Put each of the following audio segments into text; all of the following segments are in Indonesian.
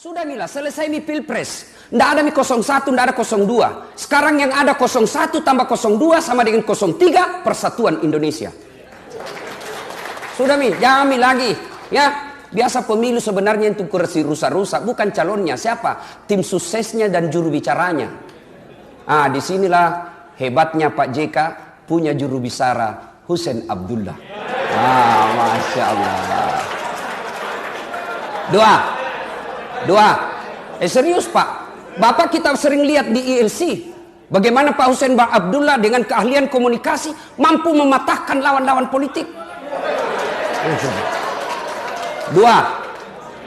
Sudah Mila, selesai mi pilpres. Nggak ada mi 01, nggak ada 02. Sekarang yang ada 01 tambah 02 sama dengan 03, Persatuan Indonesia. Sudah mi, jangan mi lagi. Ya, biasa pemilu sebenarnya itu kursi rusak-rusak. Bukan calonnya, siapa? Tim suksesnya dan juru bicaranya. Ah, disinilah hebatnya Pak JK punya juru bicara Hussein Abdullah. Ah, Masya Allah. Doa. Serius Pak. Bapak kita sering lihat di ILC. Bagaimana Pak Hussein Abdullah dengan keahlian komunikasi mampu mematahkan lawan-lawan politik. Dua,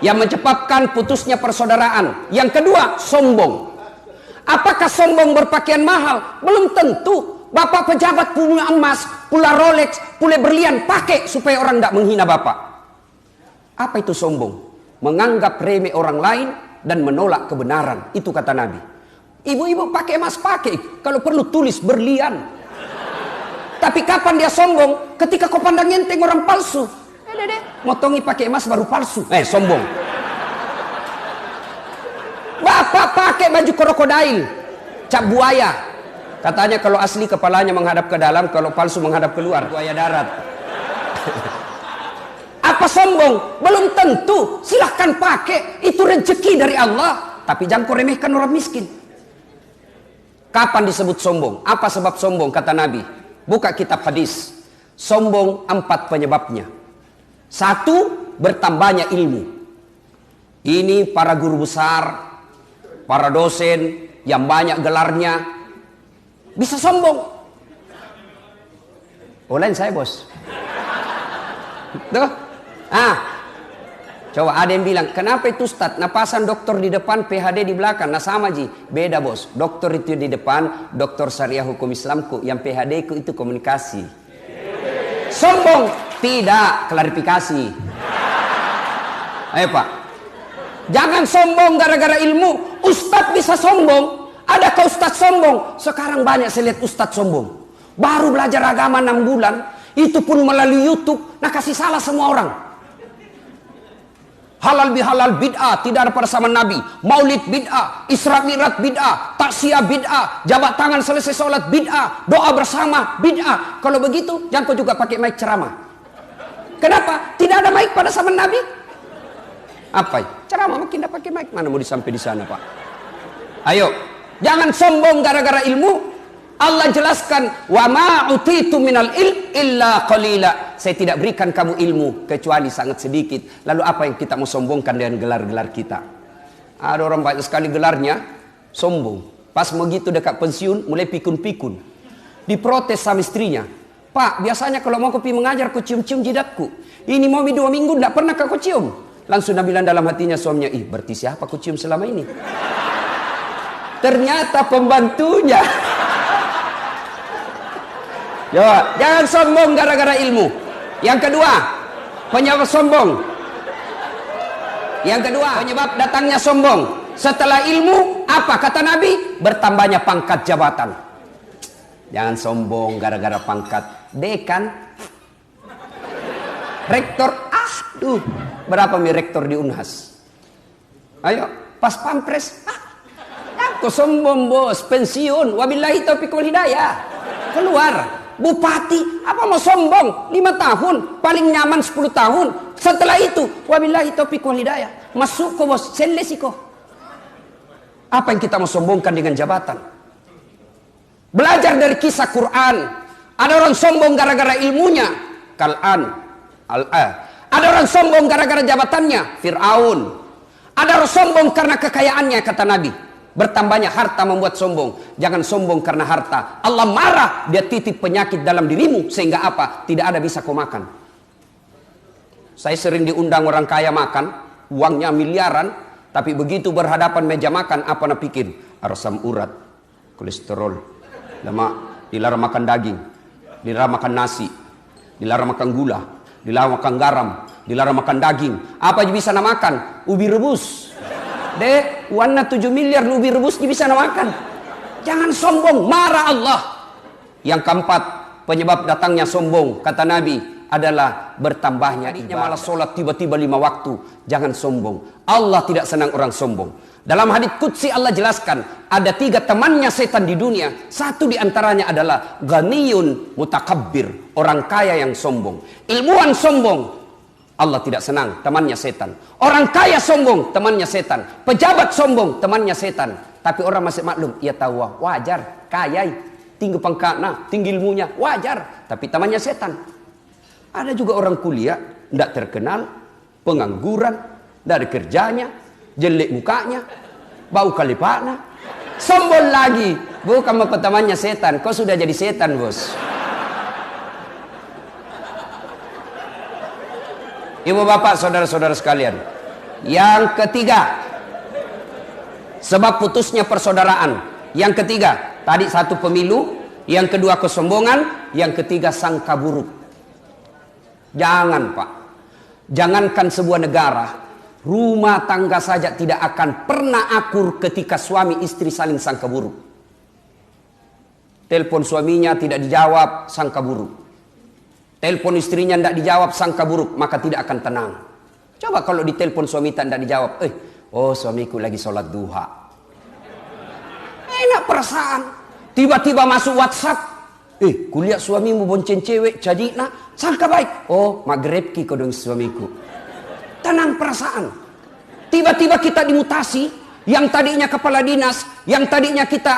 yang menyebabkan putusnya persaudaraan. Yang kedua, sombong. Apakah sombong berpakaian mahal? Belum tentu. Bapak pejabat punya emas, pula Rolex, pula berlian, pakai supaya orang tidak menghina Bapak. Apa itu sombong? Menganggap remeh orang lain dan menolak kebenaran. Itu kata Nabi. Ibu-ibu pakai emas, pakai. Kalau perlu tulis berlian. Tapi kapan dia sombong? Ketika kau pandang enteng orang palsu. Dede, motongi pakai emas baru palsu. Sombong. Bapak pakai baju krokodil, cap buaya. Katanya kalau asli kepalanya menghadap ke dalam, kalau palsu menghadap keluar. Buaya darat. Apa sombong? Belum tentu. Silahkan pakai. Itu rezeki dari Allah. Tapi jangan kau remehkan orang miskin. Kapan disebut sombong? Apa sebab sombong? Kata Nabi. Buka kitab hadis. Sombong 4 penyebabnya. 1, bertambahnya ilmu. Ini para guru besar, para dosen yang banyak gelarnya bisa sombong. Lain saya bos. Tuh. Coba ada yang bilang, kenapa itu Ustaz? Napasan dokter di depan, PhD di belakang. Nah sama Ji, beda bos. Dokter itu di depan, dokter syariah hukum Islamku. Yang PhD ku itu komunikasi. Sombong? Tidak, klarifikasi. Ayo Pak. Jangan sombong gara-gara ilmu. Ustaz bisa sombong. Adakah Ustaz sombong? Sekarang banyak saya lihat Ustaz sombong. Baru belajar agama 6 bulan. Itu pun melalui YouTube. Nah kasih salah semua orang. Halal bihalal bid'ah, tidak ada pada zaman Nabi. Maulid bid'ah, Isra Mi'raj bid'ah, taksiyah bid'ah, jabat tangan selesai sholat bid'ah, doa bersama bid'ah. Kalau begitu, jangan kau juga pakai mic ceramah. Kenapa? Tidak ada mic pada zaman Nabi. Apa? Ceramah makin tidak pakai mic. Mana mau disampai di sana Pak? Ayo, jangan sombong gara-gara ilmu. Allah jelaskan, wa ma utitu minal ilm illa qalila. Saya tidak berikan kamu ilmu kecuali sangat sedikit. Lalu apa yang kita mau sombongkan dengan gelar-gelar kita? Ada orang banyak sekali gelarnya, sombong. Pas begitu dekat pensiun mulai pikun-pikun. Diprotes sama istrinya. Pak, biasanya kalau mau kopi mengajar kau cium-cium jidatku. Ini mau 2 minggu tidak pernah kau cium. Langsung dia bilang dalam hatinya suaminya, berarti siapa kau cium selama ini? Ternyata pembantunya. Jangan sombong gara-gara ilmu. Yang kedua, penyebab sombong. Yang kedua, penyebab datangnya sombong. Setelah ilmu, apa kata Nabi? Bertambahnya pangkat jabatan. Jangan sombong gara-gara pangkat. Dekan, rektor, aduh, berapa mi rektor di Unhas? Ayo, pas pampres, kok sombong bos, pensiun, wabillahi taufiq wal hidayah. Keluar. Bupati, apa mau sombong? 5 tahun, paling nyaman 10 tahun. Setelah itu, wabillahi taufiq wal hidayah. Masuk ke bos, selesiko. Apa yang kita mau sombongkan dengan jabatan? Belajar dari kisah Quran. Ada orang sombong gara-gara ilmunya. Ada orang sombong gara-gara jabatannya. Fir'aun. Ada orang sombong karena kekayaannya, kata Nabi. Bertambahnya harta membuat sombong. Jangan sombong karena harta. Allah marah, dia titip penyakit dalam dirimu. Sehingga apa? Tidak ada bisa kau makan. Saya sering diundang orang kaya makan. Uangnya miliaran. Tapi begitu berhadapan meja makan, apa nak pikir? Asam urat, kolesterol, lemak. Dilarang makan daging. Dilarang makan nasi. Dilarang makan gula. Dilarang makan garam. Dilarang makan daging. Apa yang bisa nak makan? Ubi rebus. Dek, warna 7 miliar ubi rebus bisa nak makan. Jangan sombong, marah Allah. Yang keempat, penyebab datangnya sombong, kata Nabi, adalah bertambahnya ibadah. Malah sholat tiba-tiba 5 waktu. Jangan sombong. Allah tidak senang orang sombong. Dalam hadits qudsi Allah jelaskan, ada 3 temannya setan di dunia. Satu di antaranya adalah ghaniyun mutakabbir, orang kaya yang sombong. Ilmuwan sombong, Allah tidak senang, temannya setan. Orang kaya sombong, temannya setan. Pejabat sombong, temannya setan. Tapi orang masih maklum, ia tahu wajar, kaya, tinggi pangkatnya, tinggi ilmunya, wajar. Tapi temannya setan. Ada juga orang kuliah, tidak terkenal, pengangguran, tidak ada kerjanya, jelek mukanya, bau kalipana, sombong lagi. Bukan mau temannya setan, kau sudah jadi setan, bos. Ibu bapak, saudara-saudara sekalian, yang ketiga, sebab putusnya persaudaraan. Yang ketiga, tadi 1 pemilu, yang kedua kesombongan, yang ketiga sangka buruk. Jangan, Pak, jangankan sebuah negara, rumah tangga saja tidak akan pernah akur ketika suami istri saling sangka buruk. Telepon suaminya tidak dijawab, sangka buruk. Telepon istrinya tidak dijawab, sangka buruk, maka tidak akan tenang. Coba kalau ditelepon suami tidak dijawab, oh suamiku lagi sholat duha. Enak perasaan. Tiba-tiba masuk WhatsApp, kuliah suamimu bonceng cewek, jadi nak, sangka baik. Oh, maghrib ki kodong suamiku. Tenang perasaan. Tiba-tiba kita dimutasi, yang tadinya kepala dinas, yang tadinya kita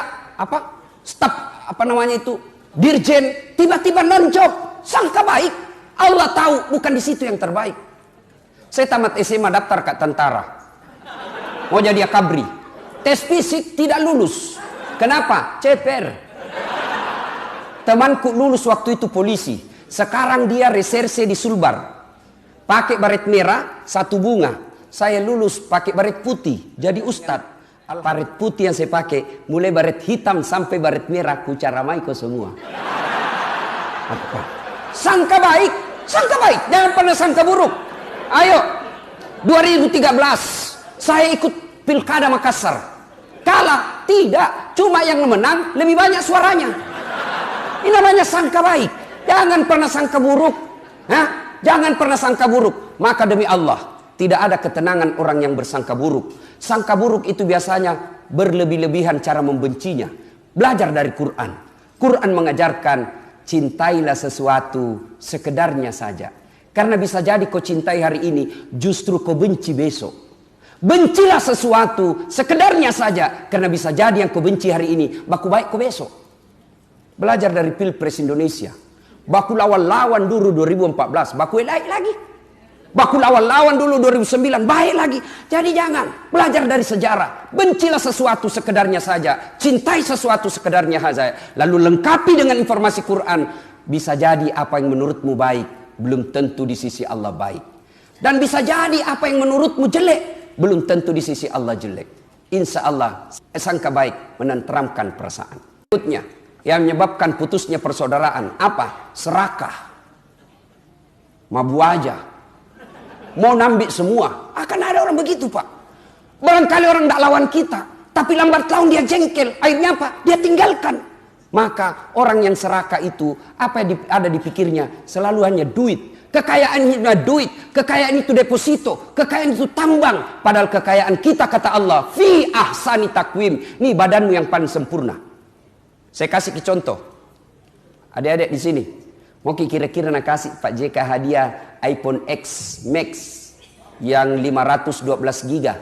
staf dirjen, tiba-tiba nonjok, sangka baik. Allah tahu bukan di situ yang terbaik. Saya tamat SMA daftar ke tentara, mau jadi akabri. Tes fisik tidak lulus. Kenapa? Ceper. Temanku lulus waktu itu polisi. Sekarang dia reserse di Sulbar. Pakai baret merah, 1 bunga. Saya lulus pakai baret putih, jadi ustad. Baret putih yang saya pakai, mulai baret hitam sampai baret merah, kucaramai kau semua. Apa? Sangka baik, jangan pernah sangka buruk. Ayo, 2013, saya ikut Pilkada Makassar. Kalah? Tidak, cuma yang menang lebih banyak suaranya. Ini namanya sangka baik. Jangan pernah sangka buruk. Jangan pernah sangka buruk. Maka demi Allah, tidak ada ketenangan orang yang bersangka buruk. Sangka buruk itu biasanya berlebih-lebihan cara membencinya. Belajar dari Quran. Quran mengajarkan, cintailah sesuatu sekedarnya saja. Karena bisa jadi kau cintai hari ini, justru kau benci besok. Bencilah sesuatu sekedarnya saja. Karena bisa jadi yang kau benci hari ini, baku baik kau besok. Belajar dari Pilpres Indonesia. Baku lawan-lawan dulu 2014, baku baik lagi. Baku lawan-lawan dulu 2009, baik lagi. Jadi jangan, belajar dari sejarah. Bencilah sesuatu sekedarnya saja. Cintai sesuatu sekedarnya saja. Lalu lengkapi dengan informasi Quran. Bisa jadi apa yang menurutmu baik, belum tentu di sisi Allah baik. Dan bisa jadi apa yang menurutmu jelek, belum tentu di sisi Allah jelek. Insya Allah, sangka baik menenteramkan perasaan. Berikutnya, yang menyebabkan putusnya persaudaraan apa? Serakah, mabu aja, mau nambik semua. Akan ada orang begitu, Pak. Barangkali orang tidak lawan kita, tapi lambat laun dia jengkel. Akhirnya apa? Dia tinggalkan. Maka orang yang serakah itu, apa yang ada di pikirnya? Selalu hanya duit. Kekayaan itu duit, kekayaan itu deposito, kekayaan itu tambang. Padahal kekayaan kita, kata Allah, fi ahsani takwim. Ini badanmu yang paling sempurna. Saya kasih contoh. Adik-adik di sini, mau kira-kira nak kasih Pak JK hadiah iPhone X Max yang 512 giga,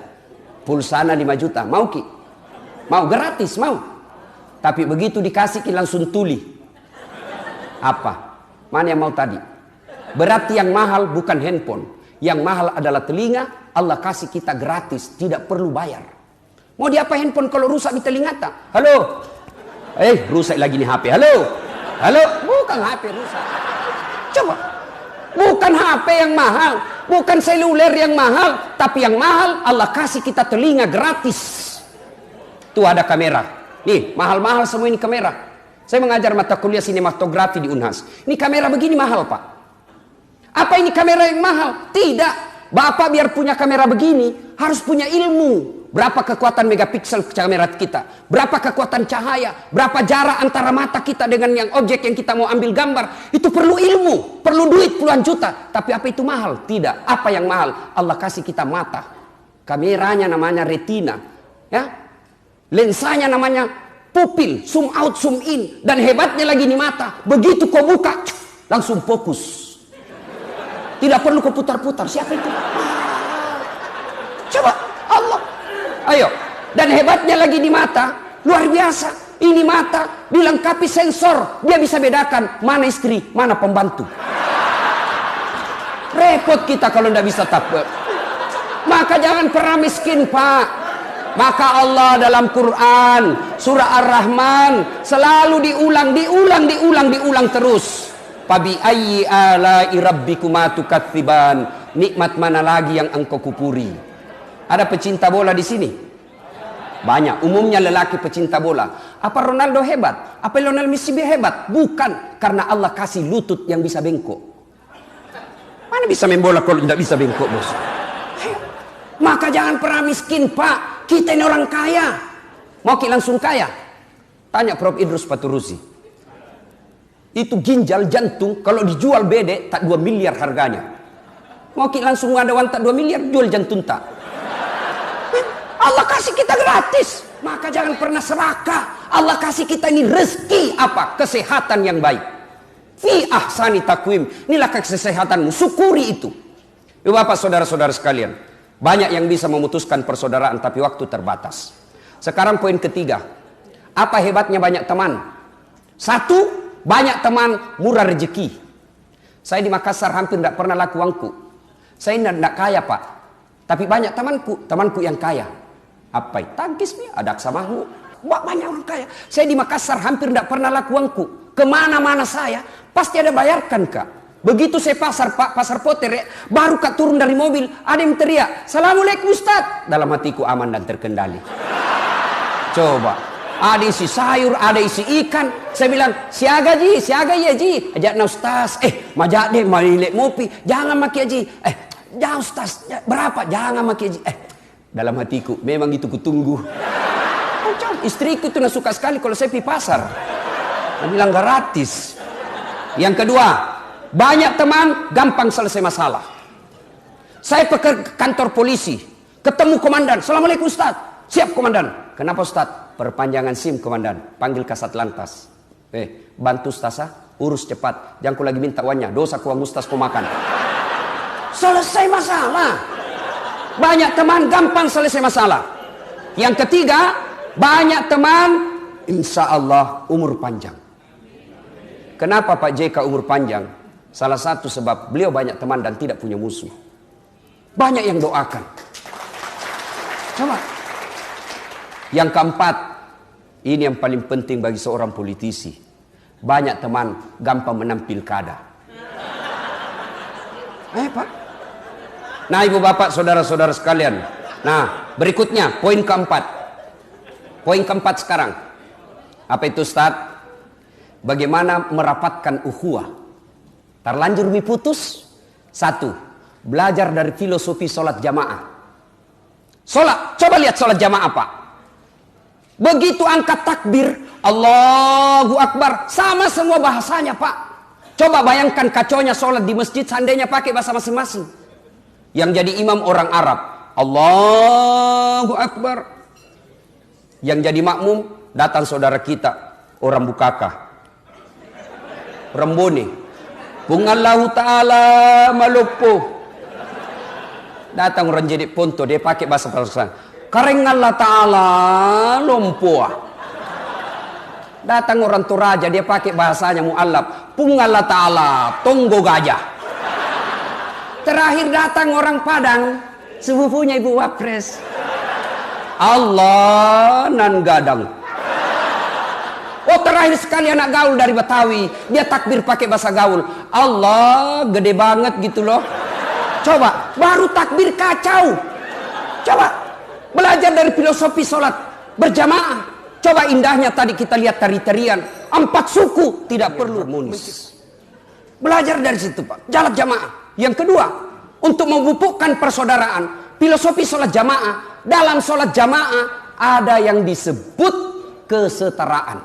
pulsana 5 juta, mau ki? Mau gratis, mau. Tapi begitu dikasih ki langsung tuli. Apa? Mana yang mau tadi? Berarti yang mahal bukan handphone. Yang mahal adalah telinga. Allah kasih kita gratis, tidak perlu bayar. Mau diapa handphone kalau rusak di telinga tak? Halo? Rusak lagi nih HP. Halo? Bukan HP rusak. Coba. Bukan HP yang mahal, bukan seluler yang mahal, tapi yang mahal Allah kasih kita telinga gratis. Tuh ada kamera. Nih, mahal-mahal semua ini kamera. Saya mengajar mata kuliah sinematografi di Unhas. Ini kamera begini mahal, Pak. Apa ini kamera yang mahal? Tidak. Bapak biar punya kamera begini harus punya ilmu. Berapa kekuatan megapiksel kamera kita? Berapa kekuatan cahaya? Berapa jarak antara mata kita dengan yang objek yang kita mau ambil gambar? Itu perlu ilmu, perlu duit puluhan juta. Tapi apa itu mahal? Tidak. Apa yang mahal? Allah kasih kita mata. Kameranya namanya retina. Ya. Lensanya namanya pupil, zoom out, zoom in. Dan hebatnya lagi di mata. Begitu kau buka, langsung fokus. Tidak perlu kau putar-putar. Siapa itu? Coba Allah. Ayo, dan hebatnya lagi di mata, luar biasa. Ini mata dilengkapi sensor, dia bisa bedakan mana istri, mana pembantu. Repot kita kalau tidak bisa takbir. Maka jangan pernah miskin, Pak. Maka Allah dalam Quran surah Ar-Rahman selalu diulang terus. Fabi ayyi ala'i rabbikuma tukatsiban. Nikmat mana lagi yang engkau kupuri? Ada pecinta bola di sini? Banyak. Umumnya lelaki pecinta bola. Apa Ronaldo hebat? Apa Lionel Messi hebat? Bukan. Karena Allah kasih lutut yang bisa bengkok. Mana bisa main bola kalau tidak bisa bengkok, bos? Maka jangan pernah miskin, Pak. Kita ini orang kaya. Mau langsung kaya? Tanya Prof. Idrus Paturusi. Itu ginjal jantung kalau dijual bede tak 2 miliar harganya. Mau langsung ada wan tak 2 miliar jual jantung tak. Allah kasih kita gratis. Maka jangan pernah serakah. Allah kasih kita ini rezeki apa? Kesehatan yang baik. Fi ahsani takwim. Inilah kesehatanmu. Syukuri itu. Bapak saudara-saudara sekalian. Banyak yang bisa memutuskan persaudaraan tapi waktu terbatas. Sekarang poin ketiga. Apa hebatnya banyak teman? Satu, banyak teman murah rezeki. Saya di Makassar hampir tidak pernah laku uangku. Saya tidak kaya, Pak. Tapi banyak temanku yang kaya. Apa itu? Tangkis nih, ada aksamahu. Banyak orang kaya. Saya di Makassar hampir tidak pernah laku uangku. Kemana-mana saya, pasti ada bayarkan, Kak. Begitu saya pasar, Pak, pasar Poter, ya, baru Kak turun dari mobil, ada yang teriak, "Assalamualaikum Ustaz." Dalam hatiku aman dan terkendali. Coba, ada isi sayur, ada isi ikan. Saya bilang, "Siaga ji, siaga ya ji." Ajak na Ustaz, majak deh, malilek mopi. Jangan maki ji. Jangan Ustaz, berapa? Jangan maki ji. Dalam hatiku, memang itu kutunggu. Istriku itu suka sekali kalau saya pergi pasar. Dia bilang gratis. Yang kedua, banyak teman gampang selesai masalah. Saya pergi ke kantor polisi, ketemu komandan. "Assalamualaikum Ustaz." "Siap komandan." "Kenapa Ustaz?" "Perpanjangan SIM komandan." "Panggil Kasat Lantas." Bantu Ustaz, urus cepat. Jangan ku lagi minta uangnya. Dosa ku uang Ustaz ku makan. Selesai masalah. Banyak teman gampang selesai masalah. Yang ketiga, banyak teman insya Allah umur panjang. Kenapa Pak JK umur panjang? Salah satu sebab beliau banyak teman dan tidak punya musuh. Banyak yang doakan. Coba. Yang keempat, ini yang paling penting bagi seorang politisi. Banyak teman gampang menang pilkada. Pak. Nah, ibu bapak, saudara-saudara sekalian. Nah, berikutnya, poin keempat. Poin keempat sekarang. Apa itu, Ustaz? Bagaimana merapatkan ukhuwah? Terlanjur mi putus. Satu, belajar dari filosofi sholat jamaah. Sholat, coba lihat sholat jamaah, Pak. Begitu angkat takbir, Allahu Akbar. Sama semua bahasanya, Pak. Coba bayangkan kacaunya sholat di masjid, seandainya pakai bahasa masing-masing. Yang jadi imam orang Arab, Allahu Akbar. Yang jadi makmum, datang saudara kita, orang Bukaka, Rembone, Bungallahu Ta'ala Malupu. Datang orang jadi ponto, dia pakai bahasa Persian, Kareng Allah Ta'ala Lompua. Datang orang Toraja, dia pakai bahasanya mu'allab, Pungallah Ta'ala Tonggo Gajah. Terakhir datang orang Padang, sepupunya Ibu Wapres, Allah nan gadang. Terakhir sekali anak gaul dari Betawi, dia takbir pakai bahasa gaul, Allah gede banget gitu loh. Coba, baru takbir kacau. Coba, belajar dari filosofi sholat berjamaah. Coba indahnya tadi kita lihat tari-tarian, 4 suku tidak perlu harmonis. Belajar dari situ, Pak. Jalan jamaah. Yang kedua, untuk memupukkan persaudaraan, filosofi sholat jamaah dalam sholat jamaah ada yang disebut kesetaraan.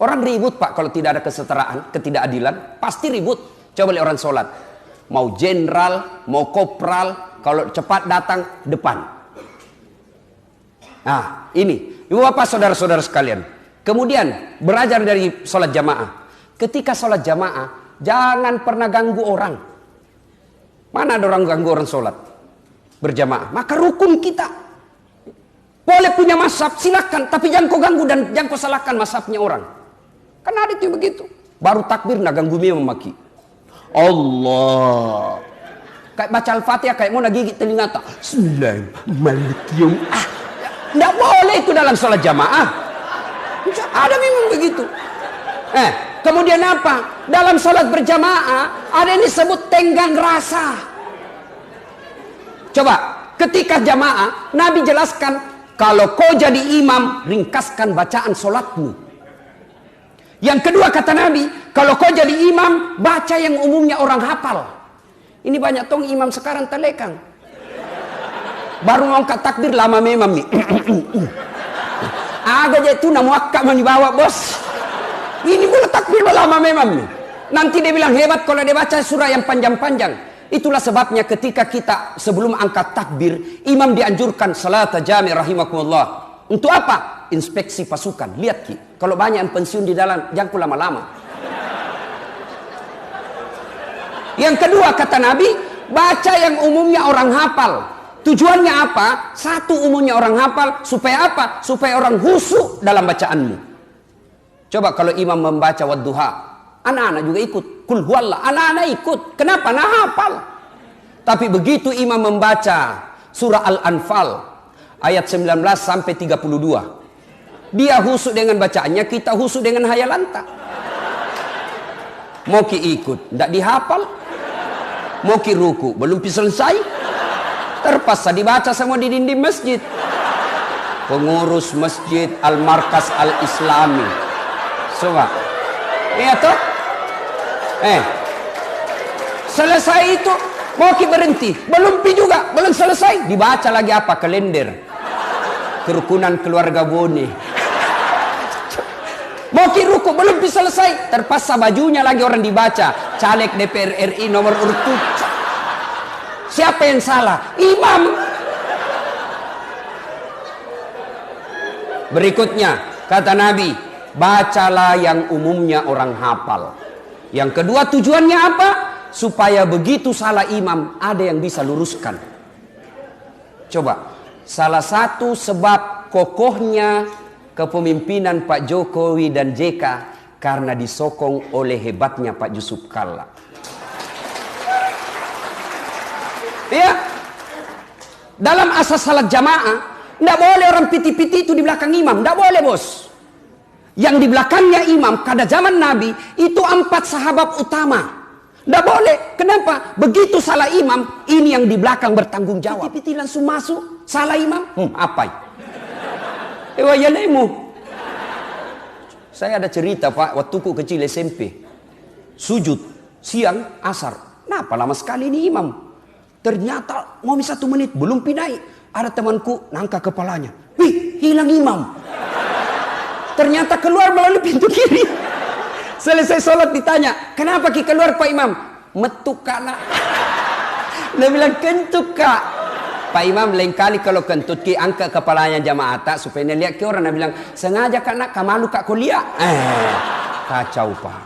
Orang ribut Pak kalau tidak ada kesetaraan, ketidakadilan, pasti ribut. Coba lihat orang sholat, mau jenderal, mau kopral, kalau cepat datang depan. Nah ini, ibu bapak saudara-saudara sekalian. Kemudian belajar dari sholat jamaah. Ketika sholat jamaah, jangan pernah ganggu orang. Mana ada orang ganggu orang sholat berjamaah? Maka rukun kita. Boleh punya mazhab, silakan. Tapi jangan kau ganggu dan jangan kau salahkan mazhabnya orang. Kan ada itu begitu. Baru takbir, nak ganggu dia memaki. Allah. Kayak baca Al-Fatihah, kayak mau nak gigit telinga tak. Bismillahirrahmanirrahim. Tidak boleh itu dalam sholat jamaah. Ada memang begitu. Kemudian apa? Dalam sholat berjamaah ada yang disebut tenggang rasa. Coba, ketika jamaah Nabi jelaskan, kalau kau jadi imam, ringkaskan bacaan sholatmu. Yang kedua kata Nabi, kalau kau jadi imam, baca yang umumnya orang hafal. Ini banyak tong imam sekarang telekang. Baru ngangkat takbir lama memang nih. Agak aja itu namuakka dibawa bos. Ini pula takbir lama memang nih. Nanti dia bilang hebat kalau dia baca surah yang panjang-panjang. Itulah sebabnya ketika kita sebelum angkat takbir, imam dianjurkan salat jami' rahimakumullah. Untuk apa? Inspeksi pasukan. Lihat Ki, kalau banyak yang pensiun di dalam, jangan lama-lama. Yang kedua kata Nabi, baca yang umumnya orang hafal. Tujuannya apa? Satu, umumnya orang hafal. Supaya apa? Supaya orang khusyuk dalam bacaanmu. Coba kalau imam membaca wadduha, anak-anak juga ikut. Kul huwallah, anak-anak ikut. Kenapa? Nah hafal. Tapi begitu imam membaca surah Al-Anfal ayat 19 sampai 32, dia khusyuk dengan bacaannya, kita khusyuk dengan hayalanta. Mau ki ikut, tidak dihafal. Mau ki ruku, belum selesai, terpaksa dibaca sama di dinding masjid. Pengurus masjid Al-Markas Al-Islami. Coba. Iya toh? Selesai itu mau ki berhenti, belum pi juga, belum selesai, dibaca lagi apa? Kalender. Kerukunan keluarga Bone. Mau ki ruku, belum pi selesai, terpaksa bajunya lagi orang dibaca. Caleg DPR RI nomor urut 7. Siapa yang salah? Imam. Berikutnya kata Nabi, bacalah yang umumnya orang hafal. Yang kedua tujuannya apa? Supaya begitu salah imam ada yang bisa luruskan. Coba, salah satu sebab kokohnya kepemimpinan Pak Jokowi dan JK karena disokong oleh hebatnya Pak Yusuf Kalla. Ya, dalam asas salat jamaah tidak boleh orang piti-piti itu di belakang imam, tidak boleh bos. Yang di belakangnya imam pada zaman Nabi itu 4 sahabat utama. Tidak boleh. Kenapa? Begitu salah imam, ini yang di belakang bertanggung jawab. Piti-piti langsung masuk, salah imam. Apa? Saya ada cerita Pak, waktu ku kecil SMP. Sujud, siang, asar. Kenapa lama sekali ini imam? Ternyata mau 1 menit, belum pindah. Ada temanku, nangka kepalanya. Wih, hilang imam. Ternyata keluar melalui pintu kiri. Selesai sholat ditanya, kenapa ki keluar Pak Imam? Metuk kana. Dia bilang kentut kak. Pak Imam lain kali kalau kentut ki angkat kepalanya jamaah tak supaya dia lihat ki orang. Dia bilang sengaja kak nak kamalu kak kuliah. Kacau Pak.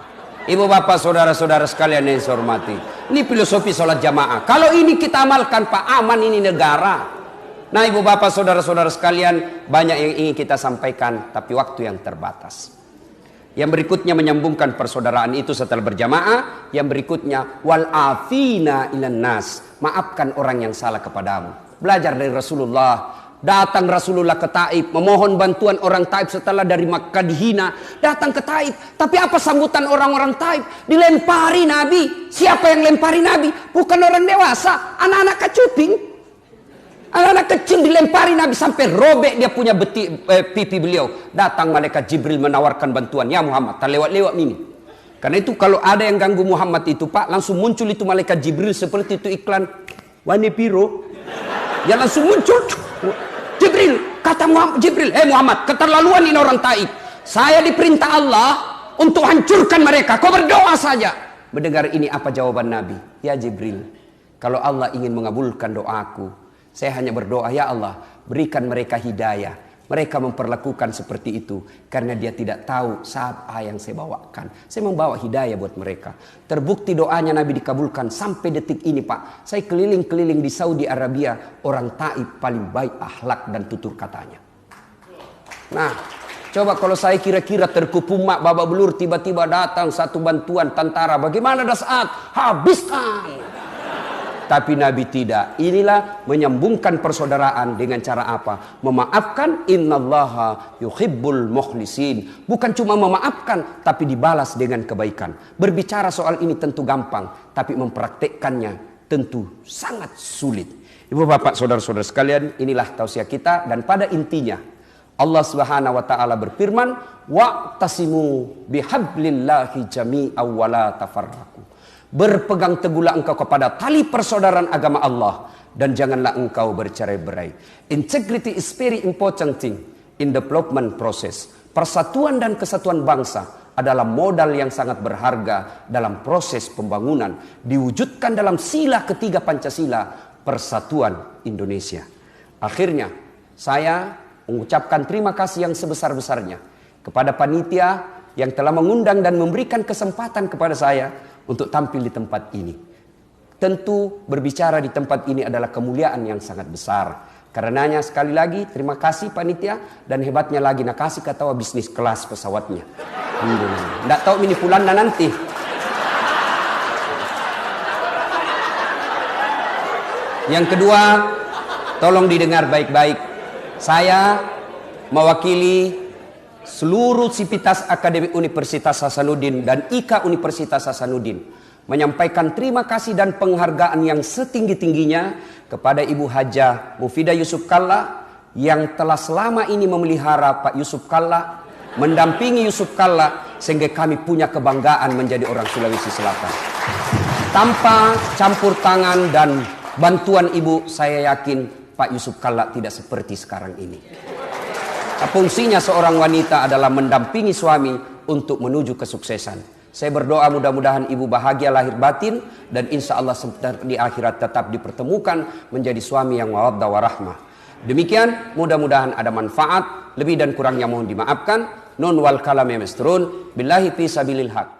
Ibu bapak saudara-saudara sekalian yang saya hormati. Ini filosofi sholat jamaah. Kalau ini kita amalkan Pak, aman ini negara. Nah ibu bapak saudara-saudara sekalian, banyak yang ingin kita sampaikan tapi waktu yang terbatas. Yang berikutnya menyambungkan persaudaraan itu setelah berjamaah. Yang berikutnya wal afina ilan nas, maafkan orang yang salah kepadamu. Belajar dari Rasulullah. Datang Rasulullah ke Taif, memohon bantuan orang Taif setelah dari Makkah dihina. Datang ke Taif, tapi apa sambutan orang-orang Taif? Dilempari Nabi. Siapa yang lempari Nabi? Bukan orang dewasa, anak-anak kacuping. Anak-anak kecil dilempari Nabi sampai robek dia punya pipi beliau. Datang malaikat Jibril menawarkan bantuan. Ya Muhammad, tak lewat-lewat ini. Karena itu kalau ada yang ganggu Muhammad itu Pak, langsung muncul itu malaikat Jibril seperti itu iklan Wani Piro. Ya langsung muncul. Jibril, kata Muhammad, Jibril, Muhammad, keterlaluan ini orang Taif. Saya diperintah Allah untuk hancurkan mereka. Kau berdoa saja. Mendengar ini apa jawaban Nabi? Ya Jibril, kalau Allah ingin mengabulkan doaku, saya hanya berdoa, ya Allah, berikan mereka hidayah. Mereka memperlakukan seperti itu karena dia tidak tahu apa yang saya bawakan. Saya membawa hidayah buat mereka. Terbukti doanya Nabi dikabulkan sampai detik ini, Pak. Saya keliling-keliling di Saudi Arabia, orang Taif paling baik akhlak dan tutur katanya. Nah, coba kalau saya kira-kira terkupumak babak belur, tiba-tiba datang satu bantuan tentara, bagaimana saat habiskan. Tapi Nabi tidak. Inilah menyambungkan persaudaraan dengan cara apa? Memaafkan. Innallaha yuhibbul mukhlisin. Bukan cuma memaafkan, tapi dibalas dengan kebaikan. Berbicara soal ini tentu gampang, tapi mempraktekkannya tentu sangat sulit. Ibu bapak saudara-saudara sekalian, inilah tausiah kita. Dan pada intinya Allah Subhanahu wa taala berfirman, wa'tasimu bihablillahi jami'an wa la tafarraqu. Berpegang teguhlah engkau kepada tali persaudaraan agama Allah dan janganlah engkau bercerai-berai. Integrity is very important thing in development process. Persatuan dan kesatuan bangsa adalah modal yang sangat berharga dalam proses pembangunan, diwujudkan dalam sila ketiga Pancasila, persatuan Indonesia. Akhirnya saya mengucapkan terima kasih yang sebesar-besarnya kepada panitia yang telah mengundang dan memberikan kesempatan kepada saya untuk tampil di tempat ini. Tentu berbicara di tempat ini adalah kemuliaan yang sangat besar. Karenanya sekali lagi terima kasih panitia, dan hebatnya lagi nak kasih ketawa bisnis kelas pesawatnya. Nggak tahu ini pulangnya nanti. Yang kedua, tolong didengar baik-baik. Saya mewakili seluruh Sivitas Akademik Universitas Hasanuddin dan IKA Universitas Hasanuddin menyampaikan terima kasih dan penghargaan yang setinggi-tingginya kepada Ibu Hajah Mufidah Yusuf Kalla yang telah selama ini memelihara Pak Yusuf Kalla, mendampingi Yusuf Kalla sehingga kami punya kebanggaan menjadi orang Sulawesi Selatan. Tanpa campur tangan dan bantuan Ibu, saya yakin Pak Yusuf Kalla tidak seperti sekarang ini. Fungsinya seorang wanita adalah mendampingi suami untuk menuju kesuksesan. Saya berdoa mudah-mudahan ibu bahagia lahir batin dan insya Allah di akhirat tetap dipertemukan menjadi suami yang mawaddah warahmah. Demikian, mudah-mudahan ada manfaat. Lebih dan kurangnya mohon dimaafkan. Nun wal kalam ya masturun. Billahi fi sabilil haq.